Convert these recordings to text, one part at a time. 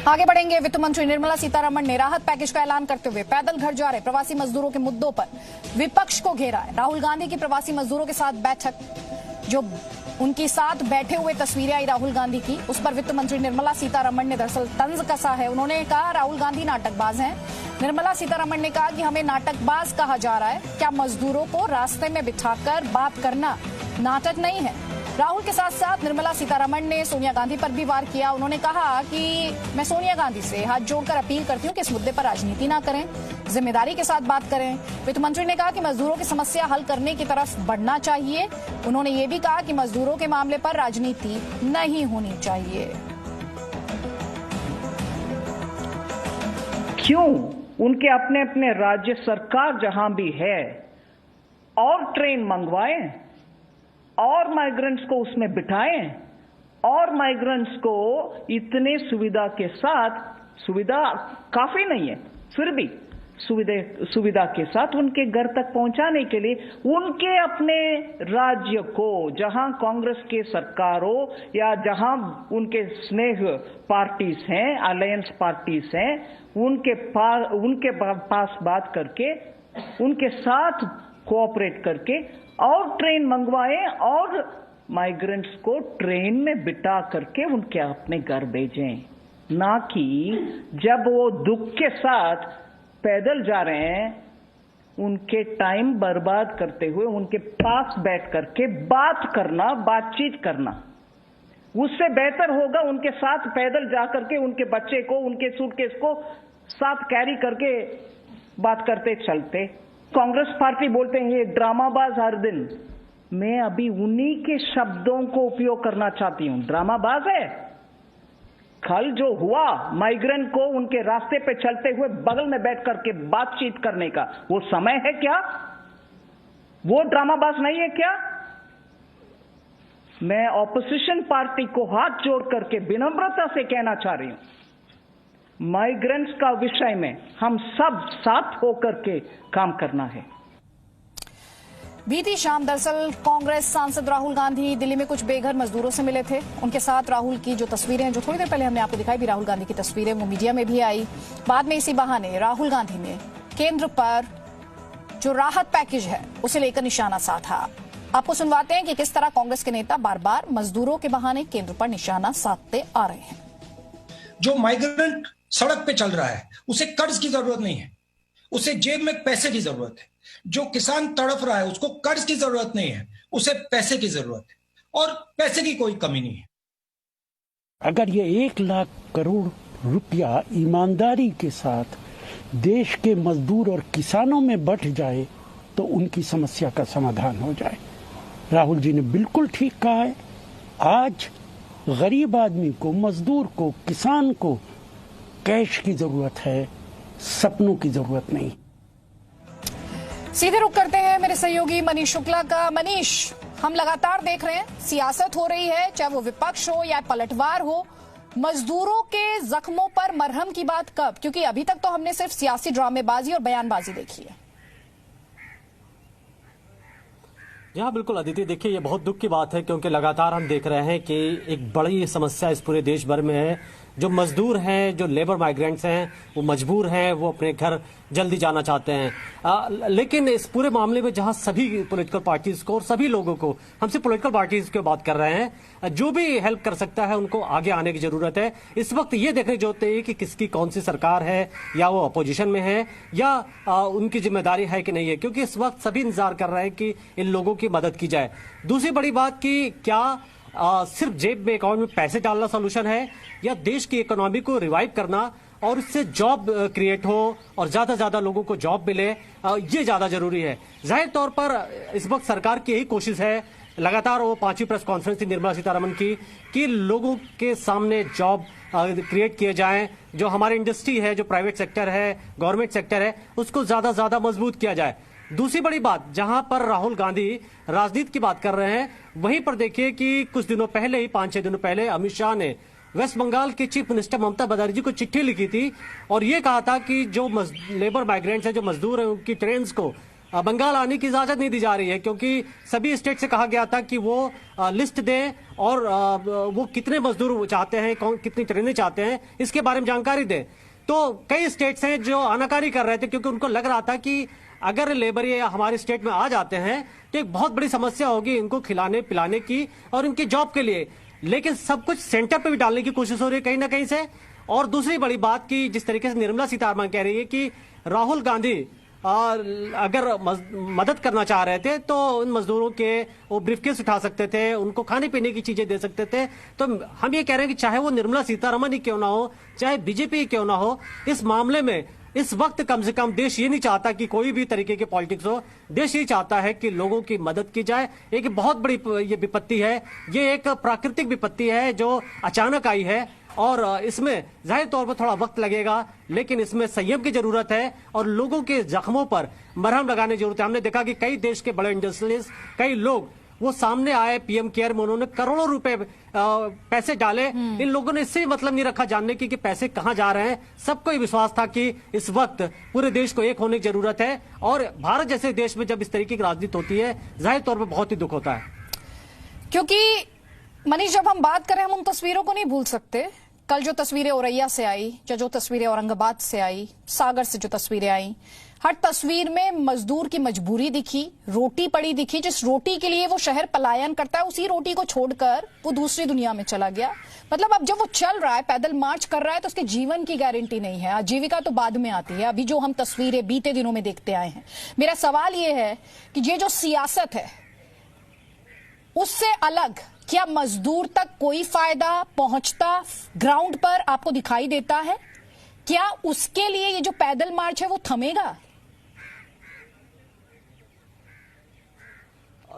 आगे बढ़ेंगे। वित्त मंत्री निर्मला सीतारमण ने राहत पैकेज का ऐलान करते हुए पैदल घर जा रहे प्रवासी मजदूरों के मुद्दों पर विपक्ष को घेरा है। राहुल गांधी की प्रवासी मजदूरों के साथ बैठक, जो उनके साथ बैठे हुए तस्वीरें आई राहुल गांधी की, उस पर वित्त मंत्री निर्मला सीतारमण ने दरअसल तंज कसा है। उन्होंने कहा राहुल गांधी नाटकबाज हैं। निर्मला सीतारमण ने कहा कि हमें नाटकबाज कहा जा रहा है। क्या मजदूरों को रास्ते में बिठाकर बात करना नाटक नहीं है? राहुल के साथ साथ निर्मला सीतारमण ने सोनिया गांधी पर भी वार किया। उन्होंने कहा कि मैं सोनिया गांधी से हाथ जोड़कर अपील करती हूं कि इस मुद्दे पर राजनीति ना करें, जिम्मेदारी के साथ बात करें। वित्त मंत्री ने कहा कि मजदूरों की समस्या हल करने की तरफ बढ़ना चाहिए। उन्होंने ये भी कहा कि मजदूरों के मामले पर राजनीति नहीं होनी चाहिए। क्यों उनके अपने अपने राज्य सरकार जहां भी है और ट्रेन मंगवाएं और माइग्रेंट्स को उसमें बिठाएं और माइग्रेंट्स को इतने सुविधा के साथ, सुविधा काफी नहीं है फिर भी सुविधा के साथ उनके घर तक पहुंचाने के लिए उनके अपने राज्य को, जहां कांग्रेस के सरकार हो या जहां उनके स्नेह पार्टीज हैं, अलायंस पार्टीज हैं, उनके पास बात करके उनके साथ कोऑपरेट करके और ट्रेन मंगवाएं और माइग्रेंट्स को ट्रेन में बिठा करके उनके अपने घर भेजें, ना कि जब वो दुख के साथ पैदल जा रहे हैं उनके टाइम बर्बाद करते हुए उनके पास बैठ करके बातचीत करना। उससे बेहतर होगा उनके साथ पैदल जा करके उनके बच्चे को, उनके सूटकेस को साथ कैरी करके बात करते चलते। कांग्रेस पार्टी बोलते हैं ये ड्रामाबाज हर दिन। मैं अभी उन्हीं के शब्दों को उपयोग करना चाहती हूं। ड्रामाबाज है। कल जो हुआ माइग्रेंट को उनके रास्ते पे चलते हुए बगल में बैठ करके बातचीत करने का, वो समय है क्या? वो ड्रामाबाज नहीं है क्या? मैं ऑपोजिशन पार्टी को हाथ जोड़ करके विनम्रता से कहना चाह रही हूं, माइग्रेंट्स का विषय में हम सब साथ होकर के काम करना है। बीती शाम दरअसल कांग्रेस सांसद राहुल गांधी दिल्ली में कुछ बेघर मजदूरों से मिले थे। उनके साथ राहुल की जो तस्वीरें हैं, जो थोड़ी देर पहले हमने आपको दिखाई भी राहुल गांधी की तस्वीरें, वो मीडिया में भी आई। बाद में इसी बहाने राहुल गांधी ने केंद्र पर जो राहत पैकेज है उसे लेकर निशाना साधा। आपको सुनवाते हैं कि किस तरह कांग्रेस के नेता बार बार मजदूरों के बहाने केंद्र पर निशाना साधते आ रहे हैं। जो माइग्रेंट सड़क पे चल रहा है उसे कर्ज की जरूरत नहीं है, उसे जेब में पैसे की जरूरत है। जो किसान तड़प रहा है उसको कर्ज की जरूरत नहीं है, उसे पैसे की जरूरत है, और पैसे की कोई कमी नहीं है। अगर ये 1 लाख करोड़ रुपया ईमानदारी के साथ देश के मजदूर और किसानों में बंट जाए तो उनकी समस्या का समाधान हो जाए। राहुल जी ने बिल्कुल ठीक कहा है। आज गरीब आदमी को, मजदूर को, किसान को कैश की जरूरत है, सपनों की जरूरत नहीं। सीधे रुख करते हैं मेरे सहयोगी मनीष शुक्ला का। मनीष, हम लगातार देख रहे हैं सियासत हो रही है, चाहे वो विपक्ष हो या पलटवार हो। मजदूरों के जख्मों पर मरहम की बात कब? क्योंकि अभी तक तो हमने सिर्फ सियासी ड्रामेबाजी और बयानबाजी देखी है। जी हाँ, बिल्कुल अदिति, देखिए ये बहुत दुख की बात है क्योंकि लगातार हम देख रहे हैं कि एक बड़ी समस्या इस पूरे देश भर में है। जो मजदूर हैं, जो लेबर माइग्रेंट्स हैं, वो मजबूर हैं, वो अपने घर जल्दी जाना चाहते हैं। लेकिन इस पूरे मामले में जहां सभी पॉलिटिकल पार्टीज को और सभी लोगों को, हम सिर्फ पॉलिटिकल पार्टीज की बात कर रहे हैं, जो भी हेल्प कर सकता है उनको आगे आने की जरूरत है। इस वक्त ये देखने की जरूरत है कि किसकी कौन सी सरकार है, या वो अपोजिशन में है या उनकी जिम्मेदारी है कि नहीं है, क्योंकि इस वक्त सभी इंतजार कर रहे हैं कि इन लोगों की मदद की जाए। दूसरी बड़ी बात कि क्या सिर्फ जेब में, अकाउंट में पैसे डालना सोल्यूशन है, या देश की इकोनॉमी को रिवाइव करना और इससे जॉब क्रिएट हो और ज्यादा से ज्यादा लोगों को जॉब मिले, ये ज्यादा जरूरी है। जाहिर तौर पर इस वक्त सरकार की यही कोशिश है, लगातार वो 5वीं प्रेस कॉन्फ्रेंस थी निर्मला सीतारमण की, कि लोगों के सामने जॉब क्रिएट किए जाएं। जो हमारी इंडस्ट्री है, जो प्राइवेट सेक्टर है, गवर्नमेंट सेक्टर है, उसको ज्यादा से ज्यादा मजबूत किया जाए। दूसरी बड़ी बात, जहां पर राहुल गांधी राजनीति की बात कर रहे हैं, वहीं पर देखिए कि कुछ दिनों पहले ही, 5-6 दिनों पहले, अमित शाह ने वेस्ट बंगाल के चीफ मिनिस्टर ममता बनर्जी को चिट्ठी लिखी थी और ये कहा था कि जो लेबर माइग्रेंट्स हैं, जो मजदूर हैं, उनकी ट्रेन्स को बंगाल आने की इजाजत नहीं दी जा रही है, क्योंकि सभी स्टेट से कहा गया था कि वो लिस्ट दें और वो कितने मजदूर चाहते हैं, कितनी ट्रेनें चाहते हैं, इसके बारे में जानकारी दें। तो कई स्टेट्स हैं जो आनाकानी कर रहे थे, क्योंकि उनको लग रहा था कि अगर लेबर ये हमारे स्टेट में आ जाते हैं तो एक बहुत बड़ी समस्या होगी इनको खिलाने पिलाने की और इनकी जॉब के लिए। लेकिन सब कुछ सेंटर पे भी डालने की कोशिश हो रही है कहीं ना कहीं से। और दूसरी बड़ी बात की जिस तरीके से निर्मला सीतारमण कह रही है कि राहुल गांधी अगर मदद करना चाह रहे थे तो उन मजदूरों के वो ब्रीफकेस उठा सकते थे, उनको खाने पीने की चीजें दे सकते थे। तो हम ये कह रहे हैं कि चाहे वो निर्मला सीतारमण ही क्यों ना हो, चाहे बीजेपी ही क्यों ना हो, इस मामले में इस वक्त कम से कम देश ये नहीं चाहता कि कोई भी तरीके की पॉलिटिक्स हो। देश ये चाहता है कि लोगों की मदद की जाए। एक बहुत बड़ी ये विपत्ति है, ये एक प्राकृतिक विपत्ति है जो अचानक आई है और इसमें जाहिर तौर पर थोड़ा वक्त लगेगा, लेकिन इसमें संयम की जरूरत है और लोगों के जख्मों पर मरहम लगाने की जरूरत है। हमने देखा कि कई देश के बड़े इंडस्ट्रियलिस्ट, कई लोग वो सामने आए पीएम केयर में, उन्होंने करोड़ों रुपए पैसे डाले। इन लोगों ने इससे मतलब नहीं रखा जानने की कि पैसे कहां जा रहे हैं। सबको ये विश्वास था कि इस वक्त पूरे देश को एक होने की जरूरत है और भारत जैसे देश में जब इस तरीके की राजनीति होती है जाहिर तौर पर बहुत ही दुख होता है। क्योंकि मनीष, जब हम बात करें हम उन तस्वीरों को नहीं भूल सकते। कल जो तस्वीरें औरैया से आई, जो तस्वीरें औरंगाबाद से आई, सागर से जो तस्वीरें आई, हर तस्वीर में मजदूर की मजबूरी दिखी, रोटी पड़ी दिखी। जिस रोटी के लिए वो शहर पलायन करता है उसी रोटी को छोड़कर वो दूसरी दुनिया में चला गया। मतलब अब जब वो चल रहा है, पैदल मार्च कर रहा है, तो उसके जीवन की गारंटी नहीं है। आजीविका तो बाद में आती है। अभी जो हम तस्वीरें बीते दिनों में देखते आए हैं, मेरा सवाल ये है कि ये जो सियासत है उससे अलग क्या मजदूर तक कोई फायदा पहुंचता ग्राउंड पर आपको दिखाई देता है? क्या उसके लिए ये जो पैदल मार्च है वो थमेगा?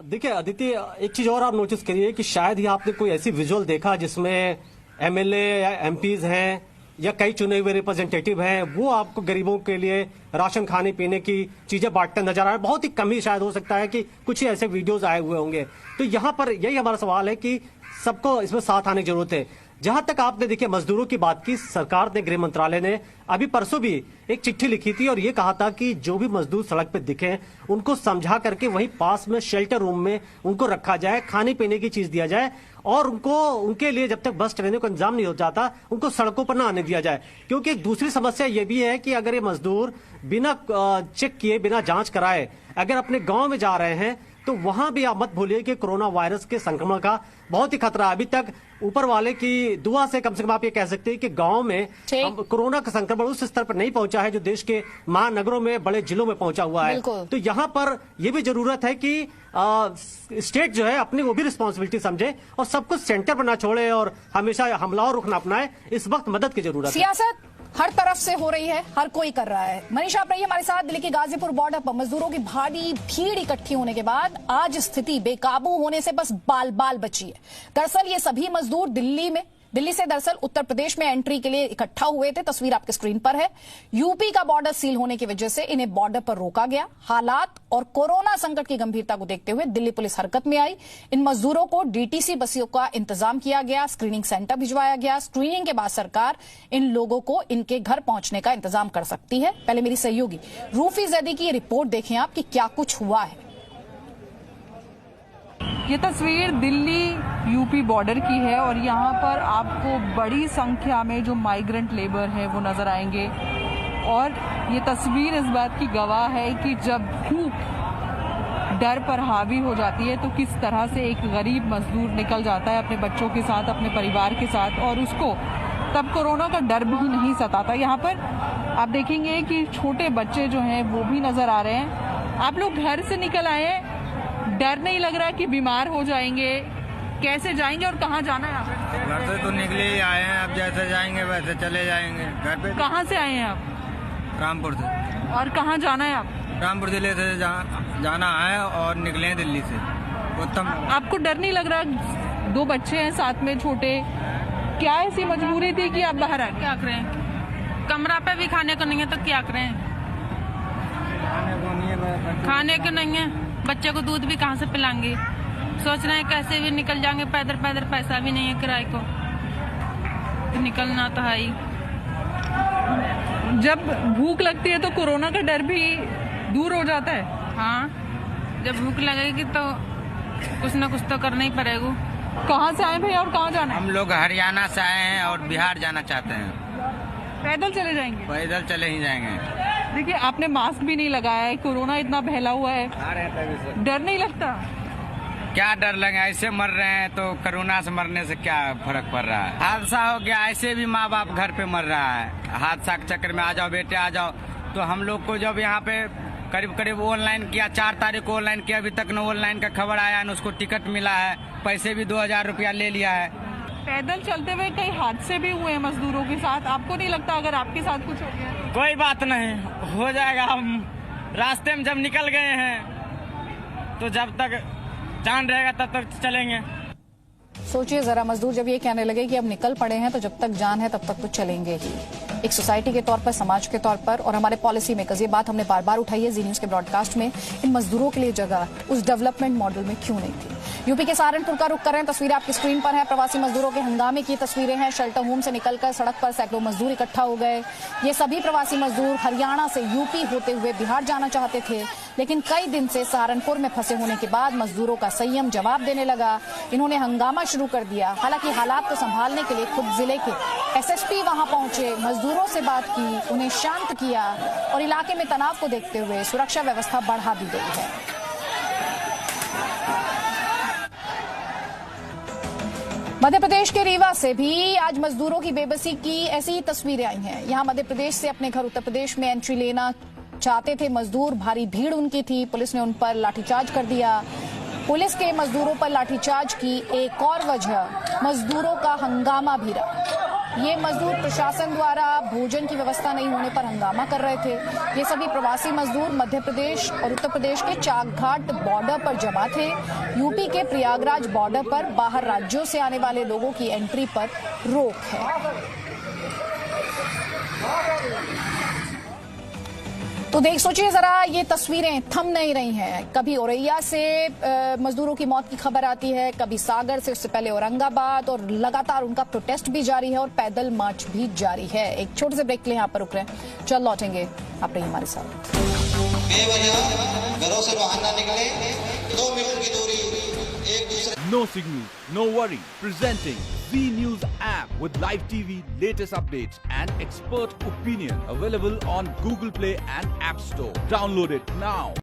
देखिए अदिति, एक चीज और आप नोटिस करिए कि शायद ही आपने कोई ऐसी विजुअल देखा जिसमें एमएलए या एमपीज हैं या कई चुने हुए रिप्रेजेंटेटिव हैं, वो आपको गरीबों के लिए राशन खाने पीने की चीजें बांटते नजर आ रहे हैं। बहुत ही कम ही शायद हो सकता है कि कुछ ही ऐसे वीडियोस आए हुए होंगे। तो यहाँ पर यही हमारा सवाल है कि सबको इसमें साथ आने की जरूरत है। जहां तक आपने देखिए मजदूरों की बात की, सरकार ने, गृह मंत्रालय ने अभी परसों भी एक चिट्ठी लिखी थी और ये कहा था कि जो भी मजदूर सड़क पे दिखे उनको समझा करके वहीं पास में शेल्टर रूम में उनको रखा जाए, खाने पीने की चीज दिया जाए और उनके लिए जब तक बस ट्रेनों का इंतजाम नहीं हो जाता उनको सड़कों पर ना आने दिया जाए। क्योंकि एक दूसरी समस्या ये भी है कि अगर ये मजदूर बिना चेक किए, बिना जांच कराए अगर अपने गांव में जा रहे हैं तो वहां भी आप मत भूलिए कि कोरोना वायरस के संक्रमण का बहुत ही खतरा है। अभी तक ऊपर वाले की दुआ से कम आप ये कह सकते हैं कि गांव में कोरोना का संक्रमण उस स्तर पर नहीं पहुंचा है जो देश के महानगरों में, बड़े जिलों में पहुंचा हुआ है। तो यहाँ पर यह भी जरूरत है कि स्टेट जो है अपनी वो भी रिस्पॉन्सिबिलिटी समझे और सब कुछ सेंटर पर ना छोड़े और हमेशा हमला और रुख ना अपनाए। इस वक्त मदद की जरूरत है। सियासत हर तरफ से हो रही है, हर कोई कर रहा है। मनीष, आप रहिए हमारे साथ। दिल्ली के गाजीपुर बॉर्डर पर मजदूरों की भारी भीड़ इकट्ठी होने के बाद आज स्थिति बेकाबू होने से बस बाल बाल बची है। दरअसल ये सभी मजदूर दिल्ली से दरअसल उत्तर प्रदेश में एंट्री के लिए इकट्ठा हुए थे। तस्वीर आपके स्क्रीन पर है। यूपी का बॉर्डर सील होने की वजह से इन्हें बॉर्डर पर रोका गया। हालात और कोरोना संकट की गंभीरता को देखते हुए दिल्ली पुलिस हरकत में आई। इन मजदूरों को डीटीसी बसों का इंतजाम किया गया, स्क्रीनिंग सेंटर भिजवाया गया। स्क्रीनिंग के बाद सरकार इन लोगों को इनके घर पहुंचने का इंतजाम कर सकती है। पहले मेरी सहयोगी रूफी जैदी की रिपोर्ट देखें आप कि क्या कुछ हुआ है। ये तस्वीर दिल्ली यूपी बॉर्डर की है और यहाँ पर आपको बड़ी संख्या में जो माइग्रेंट लेबर है वो नजर आएंगे और ये तस्वीर इस बात की गवाह है कि जब भूख डर पर हावी हो जाती है तो किस तरह से एक गरीब मजदूर निकल जाता है अपने बच्चों के साथ, अपने परिवार के साथ, और उसको तब कोरोना का डर भी नहीं सताता। यहाँ पर आप देखेंगे कि छोटे बच्चे जो हैं वो भी नजर आ रहे हैं। आप लोग घर से निकल आए हैं, डर नहीं लग रहा कि बीमार हो जाएंगे? कैसे जाएंगे और कहाँ जाना है आप? घर से तो निकले ही आए हैं, अब जैसे जाएंगे वैसे चले जाएंगे घर पे। कहाँ से आए हैं आप? रामपुर से। और कहाँ जाना है आप? रामपुर जिले से जाना है और निकले हैं दिल्ली से। उत्तम। आपको डर नहीं लग रहा? 2 बच्चे हैं साथ में छोटे, क्या ऐसी मजबूरी थी कि आप बाहर आए? क्या करें, कमरा पे भी खाने को नहीं है तो क्या करें? खाने को नहीं है, बच्चे को दूध भी कहाँ से पिलाएंगे? सोच रहे हैं कैसे भी निकल जाएंगे पैदल, पैसा भी नहीं है किराए को, तो निकलना तो है ही। जब भूख लगती है तो कोरोना का डर भी दूर हो जाता है। हाँ, जब भूख लगेगी तो कुछ ना कुछ तो करना ही पड़ेगा। कहाँ से आए भैया और कहाँ जाना है? हम लोग हरियाणा से आए हैं और बिहार जाना चाहते हैं। पैदल चले जाएंगे? पैदल चले ही जाएंगे। देखिए आपने मास्क भी नहीं लगाया है, कोरोना इतना फैला हुआ है, डर नहीं लगता? क्या डर लगे, ऐसे मर रहे हैं तो कोरोना से मरने से क्या फर्क पड़ रहा है। हादसा हो गया, ऐसे भी माँ बाप घर पे मर रहा है। हादसा के चक्कर में आ जाओ बेटे आ जाओ। तो हम लोग को जब यहाँ पे करीब ऑनलाइन किया, 4 तारीख को ऑनलाइन किया, अभी तक न ऑनलाइन का खबर आया न उसको टिकट मिला है, पैसे भी 2000 रुपया ले लिया है। पैदल चलते हुए कई हादसे भी हुए हैं मजदूरों के साथ, आपको नहीं लगता अगर आपके साथ कुछ हो गया? कोई बात नहीं, हो जाएगा। हम रास्ते में जब निकल गए हैं तो जब तक जान रहेगा तब तक चलेंगे। सोचिए जरा, मजदूर जब ये कहने लगे कि अब निकल पड़े हैं तो जब तक जान है तब तक तो चलेंगे ही। एक सोसाइटी के तौर पर, समाज के तौर पर और हमारे पॉलिसी मेकर्स, ये बात हमने बार बार उठाई है जी न्यूज के ब्रॉडकास्ट में, इन मजदूरों के लिए जगह उस डेवलपमेंट मॉडल में क्यों नहीं थी। यूपी के सहारनपुर का रुख कर रहे हैं, तस्वीरें आपकी स्क्रीन पर है। प्रवासी मजदूरों के हंगामे की तस्वीरें हैं। शेल्टर होम से निकलकर सड़क पर सैकड़ों मजदूर इकट्ठा हो गए। ये सभी प्रवासी मजदूर हरियाणा से यूपी होते हुए बिहार जाना चाहते थे, लेकिन कई दिन से सहारनपुर में फंसे होने के बाद मजदूरों का संयम जवाब देने लगा। इन्होंने हंगामा शुरू कर दिया। हालांकि हालात को संभालने के लिए खुद जिले के एसएसपी वहां पहुंचे, मजदूरों से बात की, उन्हें शांत किया और इलाके में तनाव को देखते हुए सुरक्षा व्यवस्था बढ़ा दी गई है। मध्य प्रदेश के रीवा से भी आज मजदूरों की बेबसी की ऐसी ही तस्वीरें आई हैं। यहां मध्य प्रदेश से अपने घर उत्तर प्रदेश में एंट्री लेना चाहते थे मजदूर, भारी भीड़ उनकी थी, पुलिस ने उन पर लाठीचार्ज कर दिया। पुलिस के मजदूरों पर लाठीचार्ज की एक और वजह मजदूरों का हंगामा भी रहा। ये मजदूर प्रशासन द्वारा भोजन की व्यवस्था नहीं होने पर हंगामा कर रहे थे। ये सभी प्रवासी मजदूर मध्य प्रदेश और उत्तर प्रदेश के चाकघाट बॉर्डर पर जमा थे। यूपी के प्रयागराज बॉर्डर पर बाहर राज्यों से आने वाले लोगों की एंट्री पर रोक है। तो देख सोचिए जरा, ये तस्वीरें थम नहीं रही हैं। कभी औरैया से मजदूरों की मौत की खबर आती है, कभी सागर से, उससे पहले औरंगाबाद, और लगातार उनका प्रोटेस्ट भी जारी है और पैदल मार्च भी जारी है। एक छोटे से ब्रेक के लिए यहाँ पर रुक रहे हैं, चल लौटेंगे, आप रहिए हमारे साथ। बेवजह घरों से बाहर ना निकले, 2 मीटर की दूरी, एक दूसरे। No signal, no worry. Presenting Z News app with live TV, latest updates and expert opinion. Available on Google Play and App Store. Download it now.